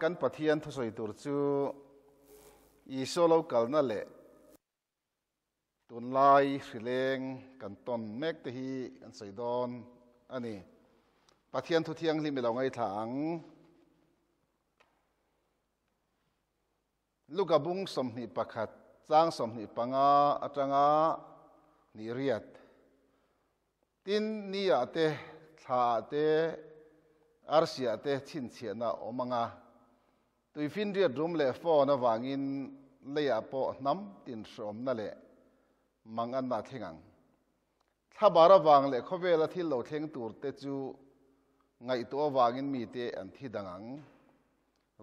kan pathian thu soi tur chu I solo kal na le tun lai hrileng kan ton mek te hi kan sei don ani pathian thu thiang hlim lo ngai thang lukabung somni pakhat chang somni panga atanga ni riat tin ni ate tha te arsia te chin chiana omanga tuifin riat rum le fo na wangin leya po nam tin som na le mangan na thengang thabara wang le khowela thil lo thleng tur te chu ngai to wangin mi te an thi dangang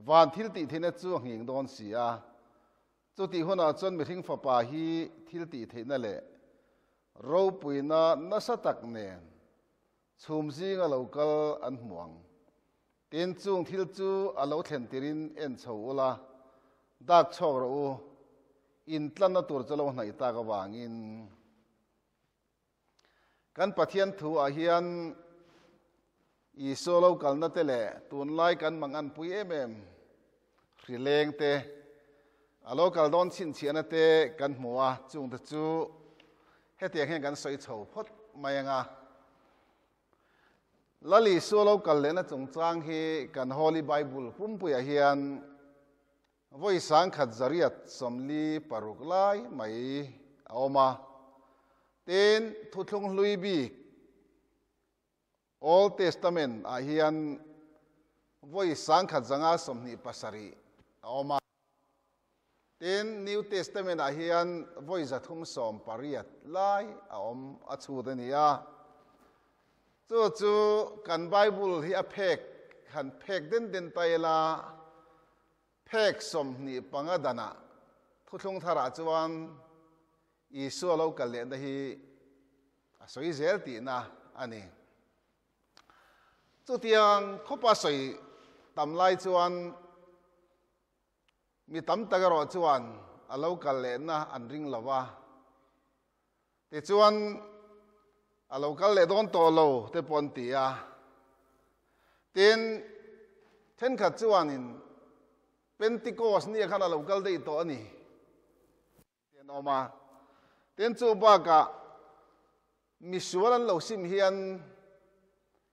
van thil ti thine chu nging don sia chu ti hona chon mi thing fa pa hi thil ti theina le ro puina na satak ne chhum jinga local an hmuang tin chung thil chu alo thlen tirin en choula dak chhok ro in tlan na tur chalo hnai ta ka wangin kan pathian thu a hian I solo kalna tele tun lai kan mangan pui em rileng te alo kal don chin chiana te kan hmuwa chung te chu hetiang hen kan soi chho phot mayanga lali solo kal le na chung chang hi kan holy bible pum pui a hian voi sang khat zariat somli paruk lai mai aoma ten thuthlung hlui bi Old Testament a hian voi sang khat zanga somni pasari aoma ten New Testament a hian voi zathum som pariat lai aom achu dania chu kan Bible hi a phek kan phek den taila phek somni pangadana thuthlung thara chuan Isu lo kal le hi asoi zel ti na ani chu tiang khopa soi tamlai chuan mi tam tagaro chuan alo kal le na an ring lawa te chuan alo kal le don to lo te pon tia tin then khat chuan in Pentecost ni khan alo kal dei to ani ten oma ten chu ba ka mi sualan lo sim hian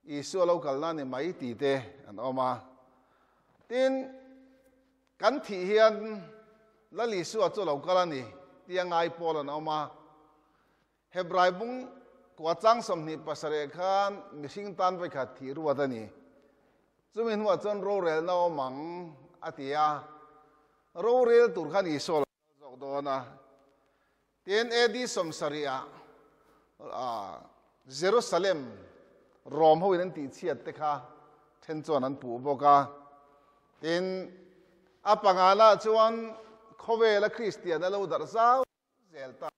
Isu lo kal na ni mai ti te an oma tin kan thi hian lali su chu lo kal ani tiang ai pol an oma Hebrai bung kwa chang som ni pasare khan missing tan vai kha thi ruwa ni chumin wa chon ro rel na mang atia ro rel tur khan Isu jok do na ten edi som saria Jerusalem Rom ho in ti chiat te kha then chuan an pu boka tin apangala chuan khowela Christian lo dar zau zelta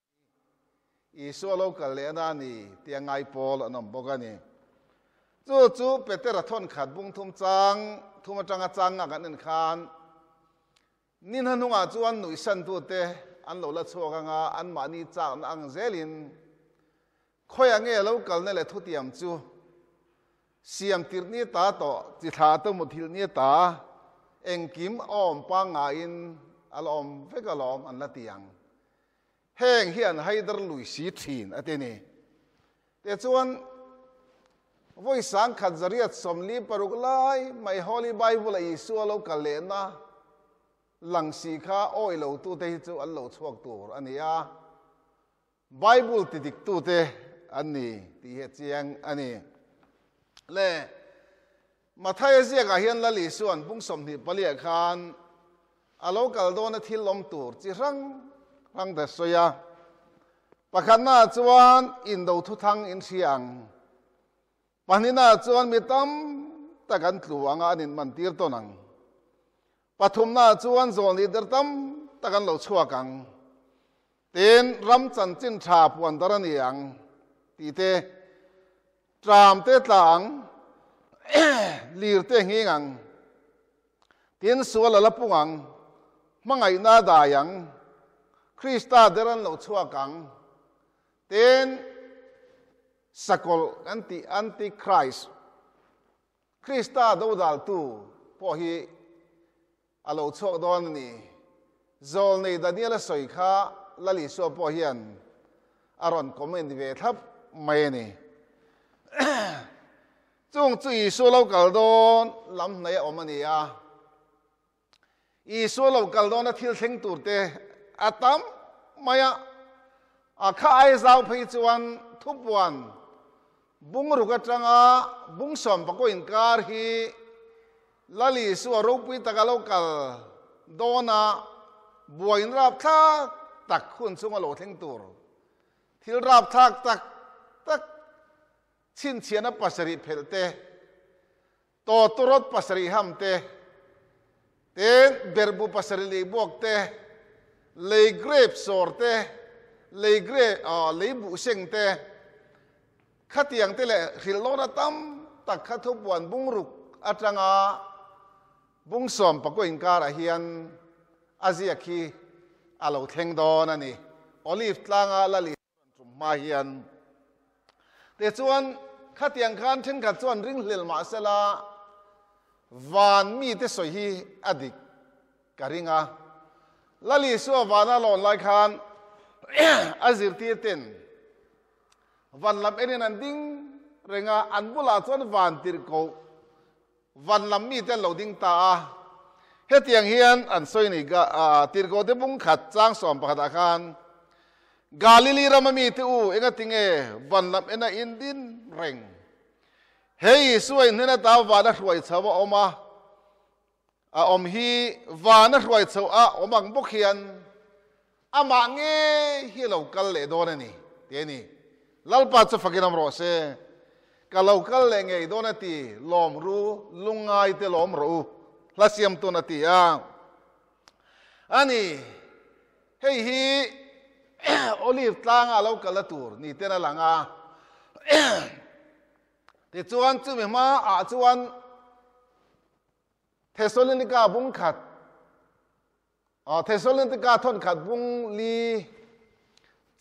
Isu lo kal le na ni tiangai pol anom boka ni chu Peter thon khat bung thum atanga chang kan en khan nin hanunga chuan nui san tu te an lo la choka nga an mani chang ang zelin khoya nge lo kal ne le thutiam chu siam tirni ta to chi tha to muthil ni ta engkim om pa nga in alom vekalom an latiang heng hian haidar lui si thin ateni te chuan voi sang khat zariat somli paruk lai mai holy bible Isu lo kalena langsi kha oi lo tu te chu an lo chuak tur ania bible ti dik tu te ani ti he chiang ani le mathai zia ga hian lali suan bung som ni palia khan alo kal don thil lom tur chi rang da soya pakhana chuan in do thu thang in siang panina chuan mitam takan tluanga anin mantir tonang pathumna chuan zon leader tam takan lo chuakang ten ram chan chin tha puan daraniang ti te tram te tlang lir te ngingang tiến sual la pungang mangai na dayang Krista deran lo chua kang ten sakol anti Christ Krista do dal tu po hi alo chok don ni zol nei Daniel soi kha lali so po hian aron comment ve thap mai ni chung chui so lo kal don lam nei omania i so lo kal don a thil theng tur te atam maya a kha ai zau phei chuan thupuan bung ruka tanga bung som pa ko in kar hi lali su ro pui takalo kal dona buain rap tha tak khun chunga lo theng tur thil rap thak tak chin chiana pasari phelte to turot pasari hamte te berbu pasari le bokte le grape sorte le grape le bu sengte khatiang te le hilona tam tak khathu buan bungruk atanga bungsom pako inkara hian azia khi alo theng don ani olive tlanga lali ma hian te chuan khatiang khan theng khat chuan ring hlel ma sela van mi te soi hi adik karinga lali so vana lon lai khan azir ti ten van lam enin an ding renga an bula chuan van tir ko van lam mi te lo ding ta hetiang hian an soi ni ga tir ko te bung khat chang som pakhat khan Galili ramami te u enga tinge van lam ena indin reng hei suai nena ta vana hruai chawa oma a om hi vana hruai chaw a omang bok hian ama nge hi lo kal le don ani te ni lalpa chu fakinam ro se ka lo kal le nge don ati lom ru lungai te lom ro lasiam tu na ti a ani hei hi olive tlang alo kalatur ni tena langa te chuan chu me ma a chuan Thessalonica bung khat Thessalonica thon khat bung li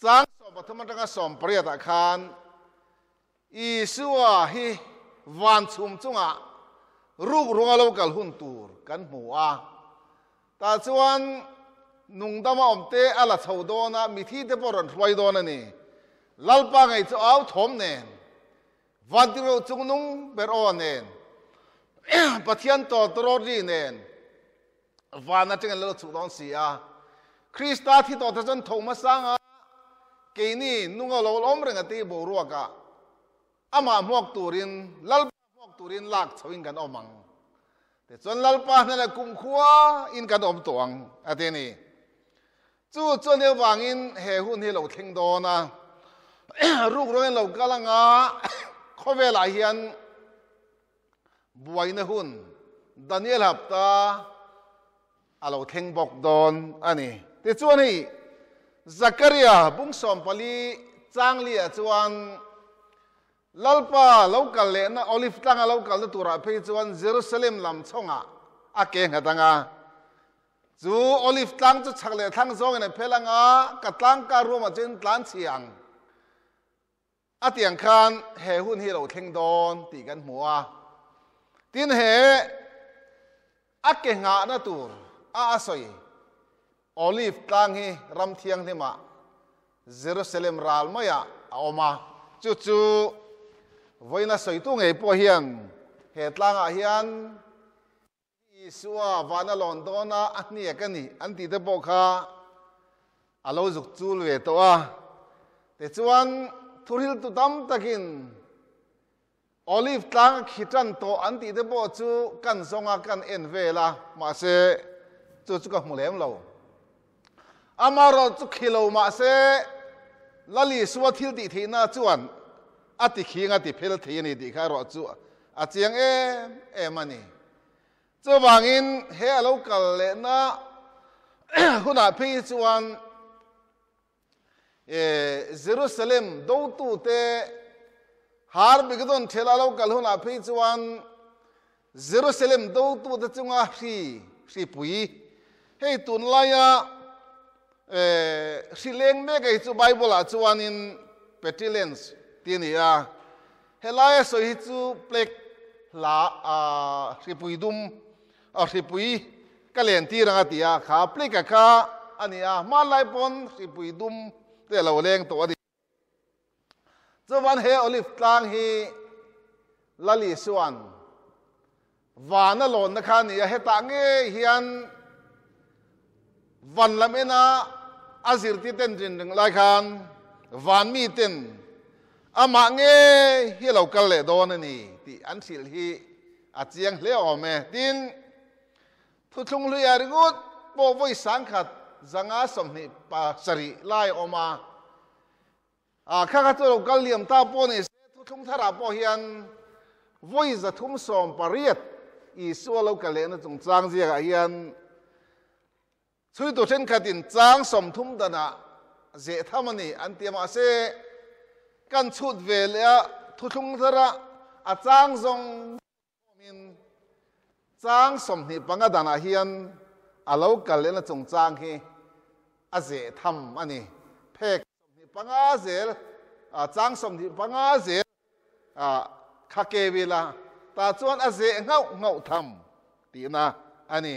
chang so pathama tanga som priya ta khan Isua hi van chum chunga ruk runga lo kal hun tur kan hua ta chuan nung dama omte ala chaudona mithi te poron hruai dona ni lalpa ngai chu au thom nen vandiro chungnung ber o nen pathian to tro ri nen vana teng lo chu don si a Krista thi to ta jon thoma sanga ke ni nunga lo lom renga ti bo ruaka ama mok turin lalpa mok turin lak chawin kan omang te chon lalpa na la kum khuwa in kan om tong ateni chu chone wangin he hun hi lo theng do na ruk roin lo kalanga khowela hian buaina hun Daniel hapta alo theng bok don ani te chuan hi Zakaria bungsom pali changli a chuan lalpa local le na olive tanga local tura phe chuan Jerusalem lam chonga ake ngatanga chu olive tlang chu chagle thang zong ne phelanga katlang ka roma chen tlan chiang atiang khan he hun hi lo theng don ti kan hmuwa tin he ake nga na tur a soi olive tlang hi ram thiang thema Jerusalem ral maya oma chu chu voina soi tu ngei po hian he tlanga hian Isua vana Londona ani akani anti te bokha alo zuk chul ve to a te chuan thuril tu tam takin olive tlang khitan to anti te bo chu kan zonga kan en vela ma se chu chu ka mulem lo amaro chu khilo ma se lali suwa thil ti thina chuan ati khinga ti phel thini ti kha ro chu a chiang em ani chu wangin he local le na huna phi chuan Jerusalem do tu te har bigdon thela local huna phi chuan Jerusalem do tu te chunga hi si pui hei tun laia sileng me kai chu Bible a chuan in pestilence tinia helai so hi chu plek la si pui dum si pui kalen ti ranga tia kha plek ka ania malai pon si pui dum te lo leng to adi chuan he olive tlang hi lali suan vana lon na kha nia heta nge hian van lamena azir ti ten jin lai khan van mi ten ama nge hi lo kal le don ani ti an sil hi a chiang hle ome tin thu thung lu ya ringut po voi sang khat zanga somni pa sari lai oma kha kha to kal liam ta po ni thu thung thara po hian voi za thum som pariat i so lo kal le na chung chang zia ga hian chui to chen khatin chang som thum dana ze thamani an tiama se kan chut vel ya thu thung thara a chang zong min chang som ni panga dana hian alo kal le na chung chang hi a ze tham ani phek som ni panga zel chang som ni panga zel kha ke vela ta chuan a ze ngau tham ti na ani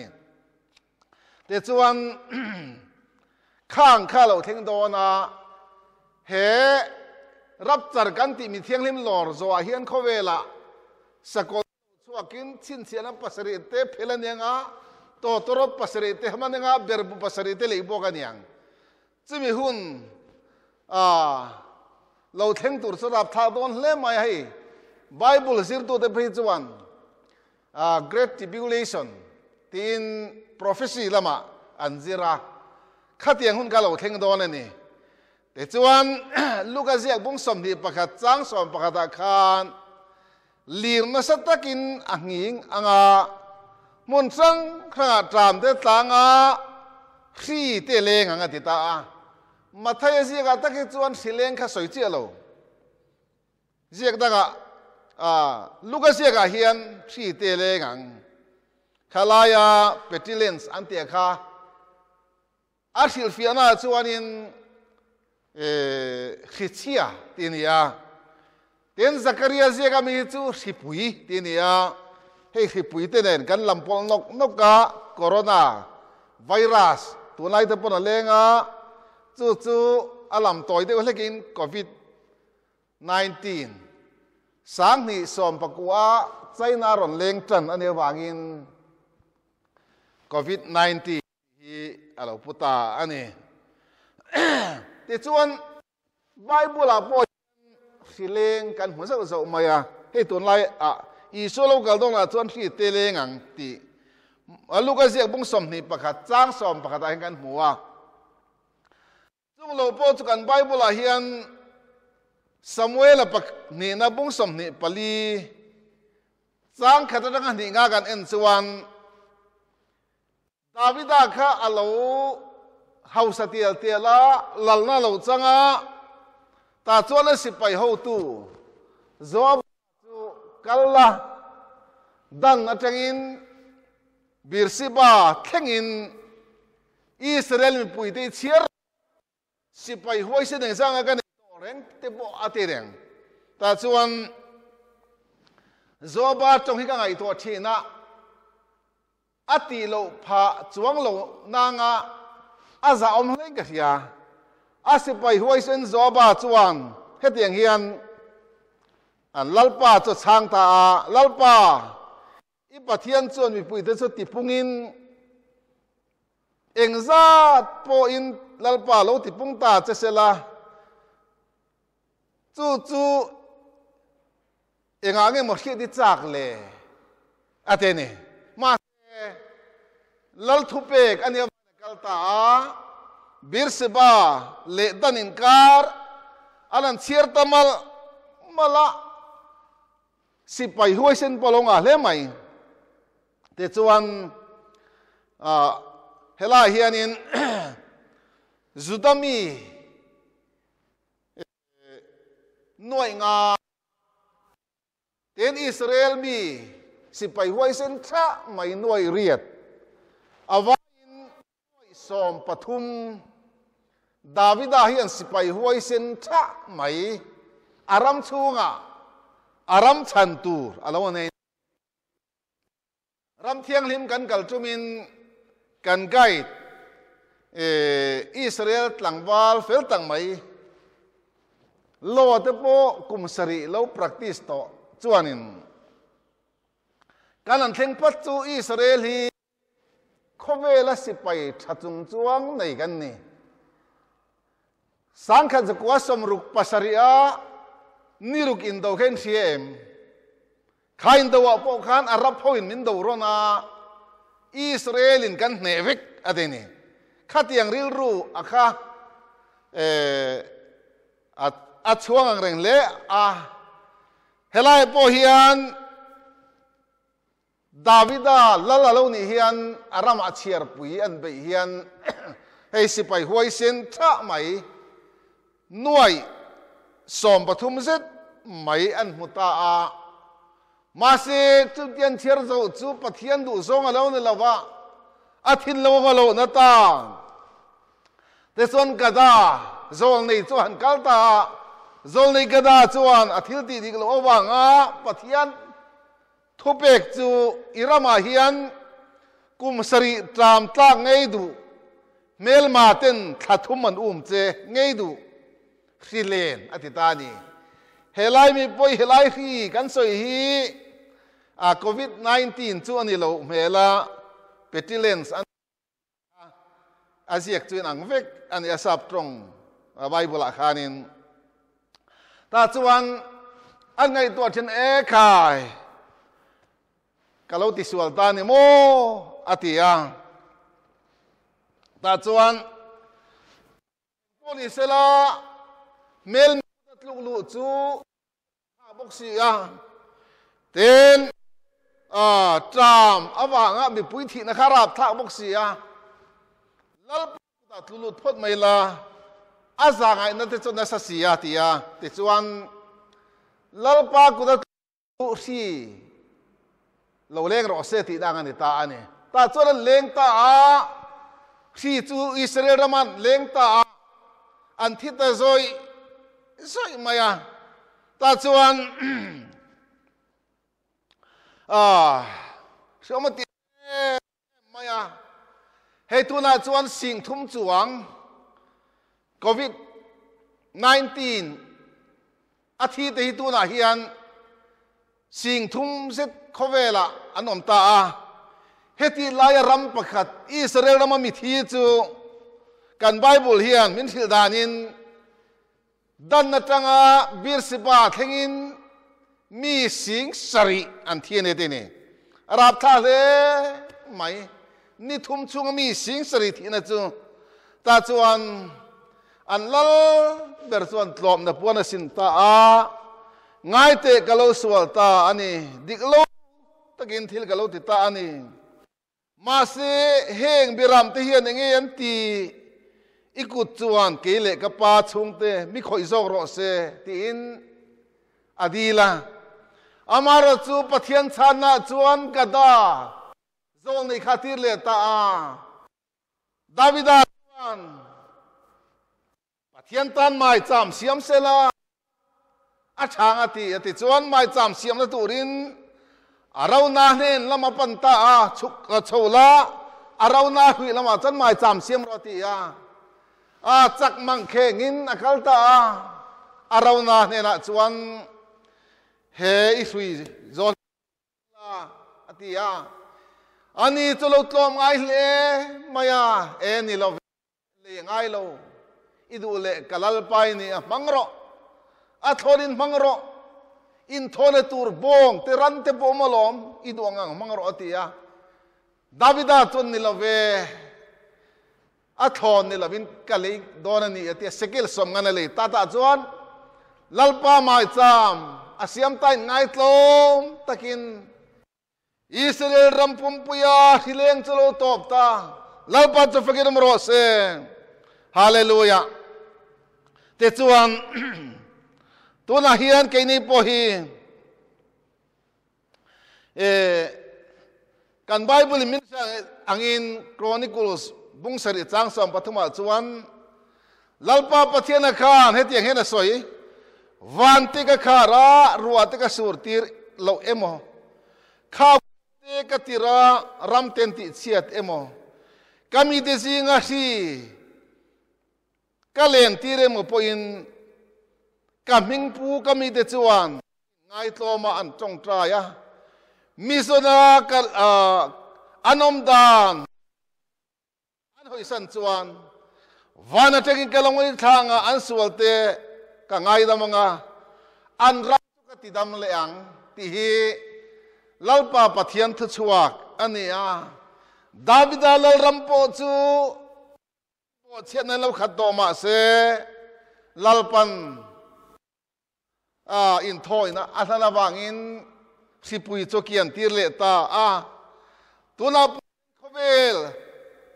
te chuan khang kha lo theng do na he rap char kan ti mi thiang lim lor zo a hian kho vela sakol chuakin chin chiana pasari te phelanianga to torot pasari te hamananga berbu pasari te leibo kaniang chimi hun lo theng tur sarap tha don hle mai hai Bible sir to the page one great tribulation tin prophecy lama anzira khatiang hun kalo theng don ani te chuan Lucas yak bung som ni pakhat chang som pakhat khan lir na satakin anging anga mun sang khanga tram te tanga khi te leng anga ti ta mathai ziaga taki chuan sileng kha soi chi lo ziak daga Lucas yak hian khi te leng ang khalaya pestilence antia kha arsil fiana chuanin khichia tinia ten Zakaria ziaga mi chu hipui tinia hei hipui te nen kan lampol noka corona virus tunai te pon lenga chu alam toy te lekin covid 19 sang ni som pakua China ron leng tran ane wangin covid 19 hi alo puta ani te chuan Bible a po sileng kan hmusa zo maya he ton lai i solo gal dong la chuan thi te leng ang ti Lucas yak bung som ni pakhat chang som pakhat a kan hmuwa chung lo po chu kan Bible a hian Samuel a pak ni na bung som ni pali chang khatang ni nga kan en chuan Davida kha alo hausa tial tiala lalna lo changa ta chuan a sipai ho tu zob chu kalla dan atangin birsiba thengin Israel mi puite chiar sipai huai se neng sanga kan reng te bo atereng ta chuan zoba tong hi ka ngai to thina ati lo pha chuang lo nanga aza om hleng ka hia asipai huai sen zoba chuan hetiang hian an lalpa chu chang ta lalpa i pathian chuan mi puite chu tipungin engzat po in lalpa lo tipung ta chesela chu engange mo khie di chak le atene ma lal thupek ania kalta birseba le danin kar alan chiar tamal mala sipai huaisen polonga hle mai te chuan hela hianin zudami noi nga ten Israel mi sipai huaisen tha mai noi riat awain som pathum Davida hian sipai huai sen tha mai aram chunga aram chantur alone ram thiang lim kan kal chumin kan gai Israel tlangwal fel tang mai lo te po kumsari lo practice to chuanin kanan thleng pat chu Israel hi khovela sipai thachung chuang nei kan ni sangkha zakwa somruk pasaria niruk indo khen siem khain dawa po khan arab hoin min do rona Israelin kan nevek adeni khatiang ril ru akha a chuang reng le a helai po hian Davida lalalo ni hian aram achiar pui an be hian hei sipai huai sen tha mai nuai som pathum zet mai an muta a mase chu tian thiar zo chu pathian du zong alo ne lawa athin lo ngalo na ta te son kada zol nei chu han kalta zol nei kada chuan athil ti dik lo wanga pathian thupek chu irama hian kumsari tram tlak ngei du melma ten thathum an che ngei du Silen atitani helai mi poi helai hi kan soi hi a COVID-19 chu ani lo mela pestilence an aziak chuin ang vek ani asap trong Bible khanin ta chuan an ngai to chen e khai kalau tisual ta ni mo atia ta chuan polisela mel lu chu boxi ya ten tram awanga mi pui thi na kharap tha boxi ya lal ta tlulut phot mai la azangai na te chona sa sia tia te chuan lal pa ku da si lo leng ro se ti dang ani ta ani ta chuan leng ta a si chu Israel raman leng ta an thi ta zoi Soi maya ta chuan somati maya hei tuna chuan sing thum chuang COVID-19 athi te hi tuna hian sing thum zet khovela anom ta a heti laya ram pakhat Israel rama mi thi chu kan Bible hian min thil danin dan na tanga bir sipa thengin mi sing sari an thiene tene arab tha le mai ni thum chung mi sing sari thina chu ta chuan an lal ber chuan tlom na puana sin ta a ngai te kalo sual ta ani diklo takin thil kalo ti ta ani ma se heng biram te hian nge an ti ikut chuan kele ka pa chung te mi khoi zong ro se tin adila amara chu pathian chana chuan kada zol nei khatir le ta a Davida chuan pathian tan mai cham siam sela a chang ati chuan mai cham siam na turin arau na nen lama panta a chuk chola arau na hui lama chan mai cham siam ro ti a chak mang khengin akalta arau na nena chuan he isui zon atia ani cholo tlom ngai le maya eni lo le ngai lo idu le kalal pai ni mangro athorin mangro in thole tur bong te ran te pomolom idu angang mangro atia Davida chun ni lo ve athon ni lovin kalei donani atia sekil som ngana le tata chuan lalpa mai cham asiam tai ngai tlom takin Israel rampum puya hileng chalo top ta lalpa chu fakir mro se hallelujah te chuan tuna hian ke ni po hi kan Bible min sang angin Chronicles bung sari chang som pathuma chuan lalpa pathian khan hetiang hena soi vanti ka khara ruate ka surtir lo emo kha te ka tira ramten ti chiat emo kami te singa si kalen tire mo poin kaming pu kami te chuan ngai tloma an tong tra ya misona kal anom dan an hoi san chuan vana taking kalangoi thanga an sualte ka ngai da manga an ra ka ti dam leang ti hi lalpa pathian thu chuak ania davida lal rampo chu po chen lo khat do ma se lalpan in thoi na athana bangin sipui chokian tir le ta tuna khovel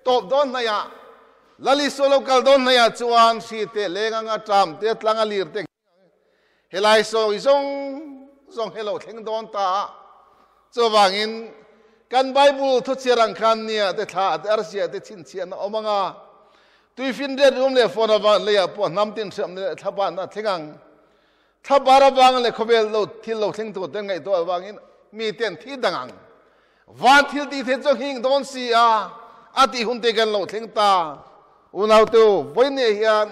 top don na ya lali solo kal don na ya chuan si te lenga nga tram te tlanga lir te helai so zong hello theng don ta chawangin kan bible thu chirang khan nia te tha te arsia te chin chian omanga tuifin de room le phone awan le ya po nam tin sam le thaba na thengang thabara bang le khobel lo thil lo theng to te ngai to awangin mi ten thi dangang van thil ti the cho hing don si ati hun te gan lo theng ta unau tu voine hian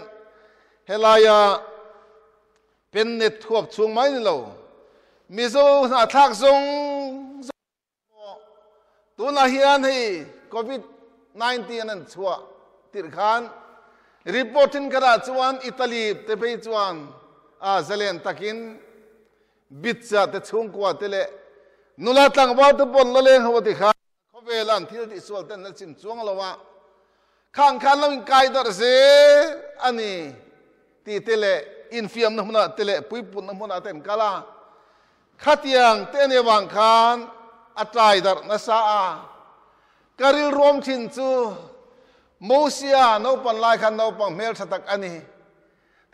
helaya pen net thuap chung mai ni lo mizo na thak zong tu na hian hi covid 19 an chua tir khan reportin kara chuan italy te pe chuan zalen takin bitcha te chung kwa tele nula tlang ba te bon lo leng ho ti kha khovelan thil ti sol ten na chin chuang lawa khang khan lo kai dar se ani ti tele infiam na huna tele pui pun na huna tem kala khatiang te ne wang khan atrai dar na sa karil rom chin chu mosia no pan lai khan no pang mel thatak ani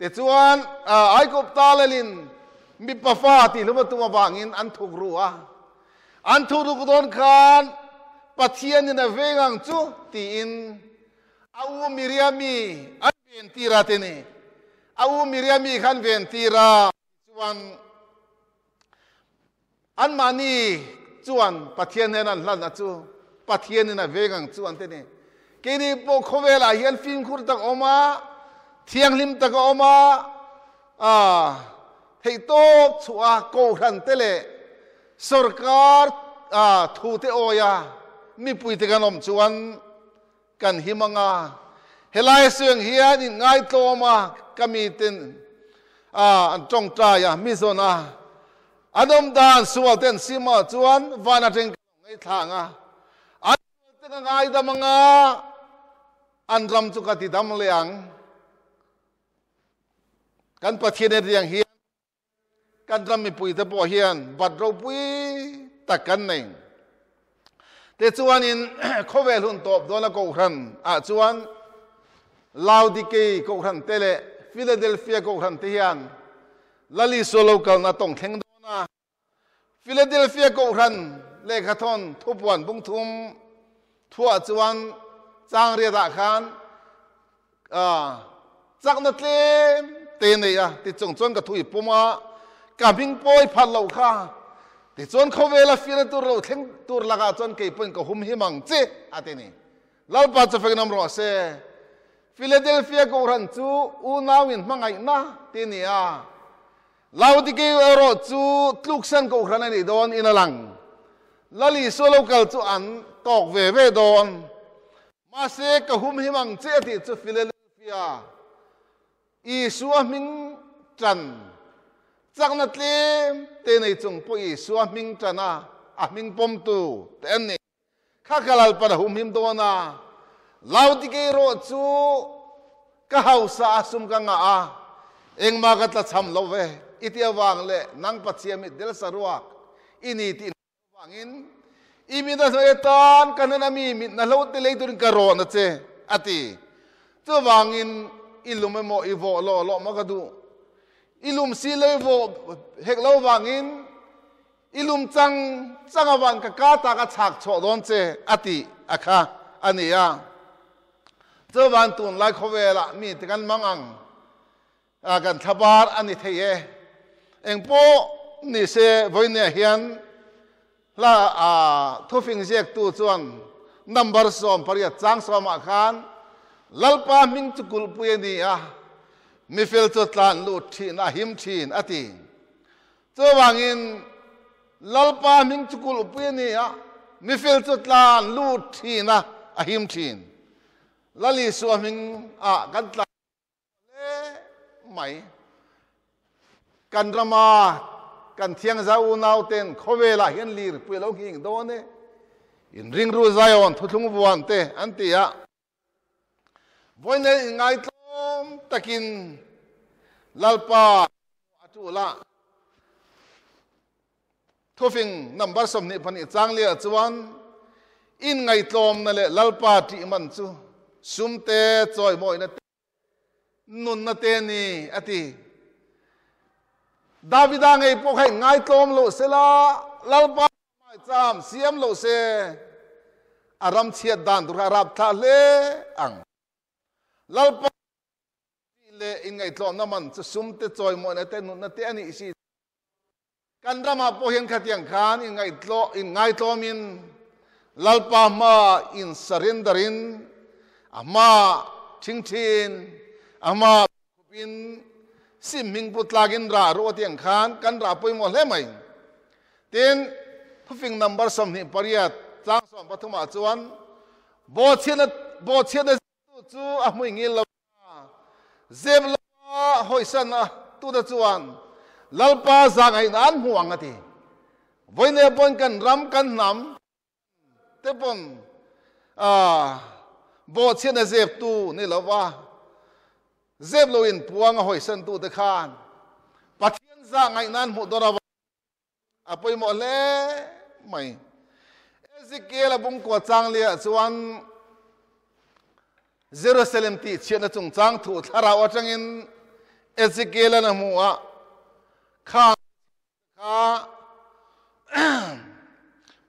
te chuan ai kop talalin mi pa fa ti luma tuma bangin an thuk ruwa an thu ru don khan pathian in a vengang chu ti in au miriami an ven tira te ni au miriami khan ven tira chuan an mani chuan pathian hen an hlan chu pathian in a vengang chuan te ni kini po khowela hian film khur tak oma thiang lim tak oma thei to chua ko ran tele sarkar thu te oya mi pui te kanom chuan kan himanga helai seng hian in ngai tloma kami ten an tong tra ya mi zona adom dan sual ten sima chuan vana teng ngai thanga an te ngai da manga an ram chu ka ti dam leang kan pathian riang hian kan ram mi pui te po hian bat ro pui takan nei te chuan in khovel hun top dona ko khan chuan laudike ko khan tele philadelphia ko khan te hian lali solo kal na tong theng dona philadelphia ko khan le khathon thupuan bung thum thua chuan chang ria da khan chakna tlem te nei ti chong chon ka thui puma kaming poi phat lo kha ti chon khowela fira tur lo thleng tur laga chon ke pon ko hum himang che ateni lalpa chafek nam ro se philadelphia ko ran chu u nawin mangai na ti ni laudike ro chu tluksan ko ran ani don inalang lali so local chu an tok ve don ma se ka hum himang che ti chu philadelphia isua ming tran chakna tlem te nei chung po isua ming trana ming pom tu te ani kha kalal pa hum him dona laudike ro chu ka hausa asum ka nga eng ma ka tla cham lo ve itia wang le nang pachiam del sarwa ini ti wangin imi da soetan kanana mi na lo te le tur ka ro na che ati chu wangin ilum mo ivo lo ma ka du ilum si le vo hek lo wangin ilum chang awan ka ta ka chak cho don che ati akha ania chawan tun lai khowela mi te kan mangang kan thabar ani theye engpo ni se voine hian la thufing jek tu chuan number som paria chang som khan lalpa ming chukul pueni mi fel cho tlan lu thin him thin ati chawangin lalpa ming chukul pueni mi fel cho tlan lu thin him thin lali suaming kan tla le mai kan rama kan thiang zau nau ten khowela hian lir puilo hing do ne in ring ru zion thuthung buan te antia voine ngai tlom takin lalpa atula thofing number som ni phani changle chuan in ngai tlom na le lalpa ti man chu sumte choi moi na nun na te ni ati Davida ngay po kay ngay tlom lo sila lalpa mai cham siam lo se aram chiat dan dur harap tha le ang lalpa le in ngay tlom naman chu sumte choi mo na te nun na te ani si kandrama po hian khatiang khan in ngay tlom in lalpa ma in surrenderin ama thingthin ama kupin siming putlagin ra ro tiang khan kan ra poi mo hle mai ten thufing number som ni pariat chang som pathuma chuan bo chena chu amui ngil lo zeb lo hoisan tu da chuan lalpa zangai nan huang ati voine pon kan ram kan nam te pon bo chena zeb tu ni lawa zeb lo in puang hoi san tu te khan pathian za ngai nan mu dora apoi mo le mai Ezekiel bung ko chang le chuan Jerusalem ti chena chung chang thu thara wa changin Ezekiel na mu kha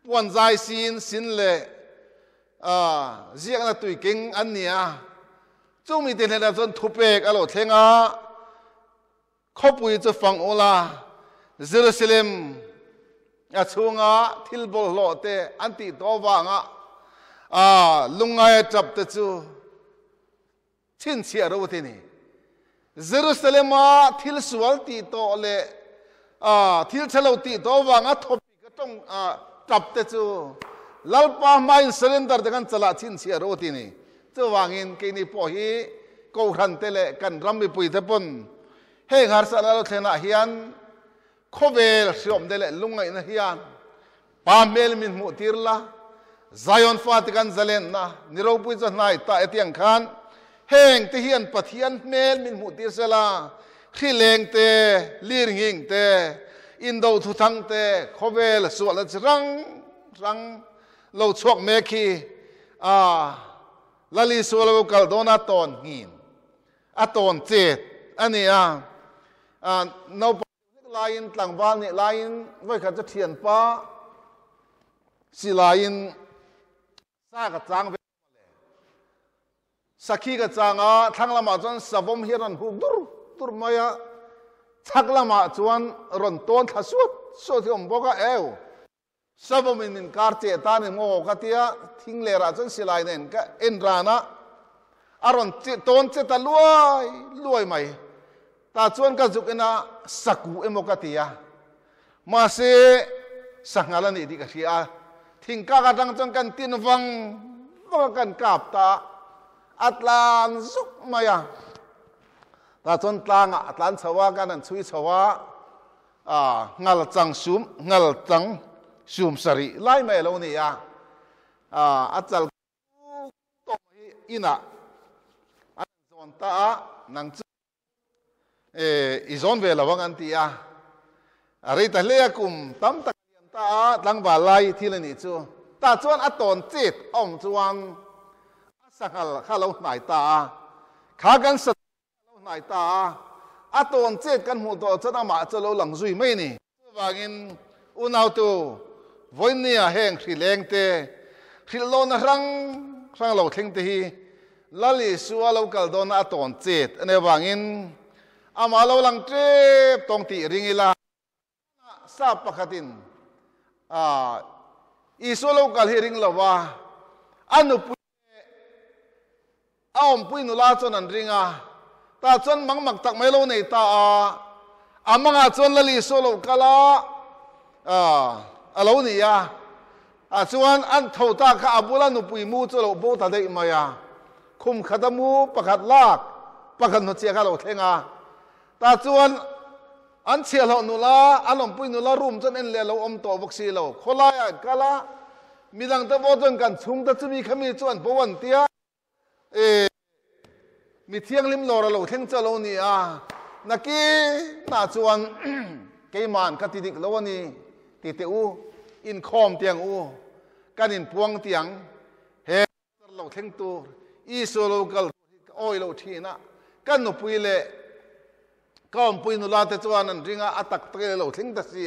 puan zai sin le ziak na tui king ania chung mi ten hena chon thupek alo thlenga khopui chu fang ola Jerusalem chunga thilbol lo te anti to wanga lungai chap te chu chin chia ro te ni Jerusalem thil sual ti to le thil chalo ti to wanga thopi ka tong chap te chu lalpa mai surrender de kan chala chin chia ro ti ni chuwangin ke ni po hi ko ran tele kan rammi pui te pon he ngar sa lo thena hian khovel siom dele lungai na hian pamel min mu tirla zion fat kan zalen na niro pui cha nai ta etiang khan heng te hian pathian mel min mu tir sela khileng te lirnging te indo thu thang te khovel suala rang lo chok me khi lali suala kal dona ton ngin aton chet ania no lain tlangwal ni lain voi kha cha thian pa si lain sa ka chang ve sakhi ka changa thanglama chon savom hiran hu dur maya chaklama chuan ron ton thasut so thiom boka eu sabomin min karche tani ngo katia thinglera chon silai nen ka enrana aron ton che ta luai mai ta chuan ka zukena saku emokatia ma se sangala ni di ka sia thingka ka dang chon kan tin wang kan kap ta atlan zuk maya ta chon tlanga atlan chawa kan an chui chawa ngal chang sum sari lai mai lo ni ya achal to ina an zon ta nang izon ve lawang antia ari ta le kum tam tak ta tlang ba lai thilani chu ta chuan aton chit ong chuan asakal khalo nai ta kha kan sa lo nai ta aton chit kan mu to chana ma chalo lang zui mai ni wangin unau tu voinia heng hri leng te hri lo na rang lo thing te hi lali suwa lo kal don a ton chet ane wangin ama lo lang trep tong ti ringila sa pakhatin isu lo kal hi ring lawa anu pu aom pui nu la chon an ringa ta chon mang mak tak mai lo nei ta amanga chon lali so lo kala alo ni ya chuan an thota kha abula nu pui mu chu lo bo ta dei maya khum khadamu pakhat lak pakhat no che kha lo thenga ta chuan an chhe lo nu la alom pui nu la room chon en le lo om to bok si lo khola ya kala midang ta bo chon kan chung ta chumi khami chuan bowan tia mi thiang lim lor lo theng cha lo ni naki na chuan ke man ka ti dik lo ni ti te u in khom tiang u kan in puang tiang he lo theng tu i so lo kal oi lo thina kan no pui le kom pui nu la te chuan an ringa atak te lo theng ta si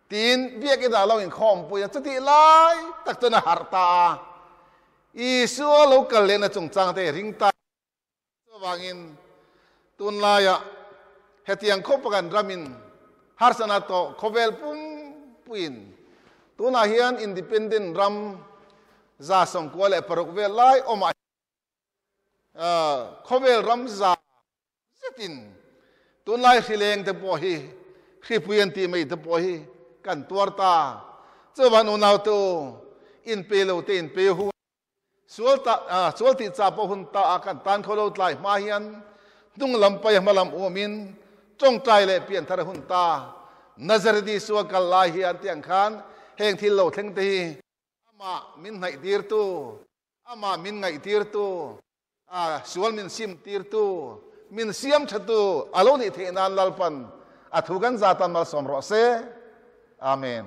tin biak ida lo in khom pui chati lai tak chana harta isu lo kal le na chung chang te ring ta wangin tun laya hetiang khopakan ramin harsana to khovel pum puin tuna hian independent ram za som kwale parok vel lai oma khovel ram za zetin tun lai hileng te po hi khripuyan ti mai te po hi kan tuarta chuan unaw tu in pelo te in pe hu sualti chapo hun ta akan tan kholo tlai ma hian dung lampai malam umin chong trai le pian thar hun ta nazar di suwa kal lai hian tiang khan heng thil lo thleng te ama min ngai tir tu ama min ngai tir tu sual min sim tir tu min siam thatu alo ni the nan lalpan athugan zatan mal somro se amen.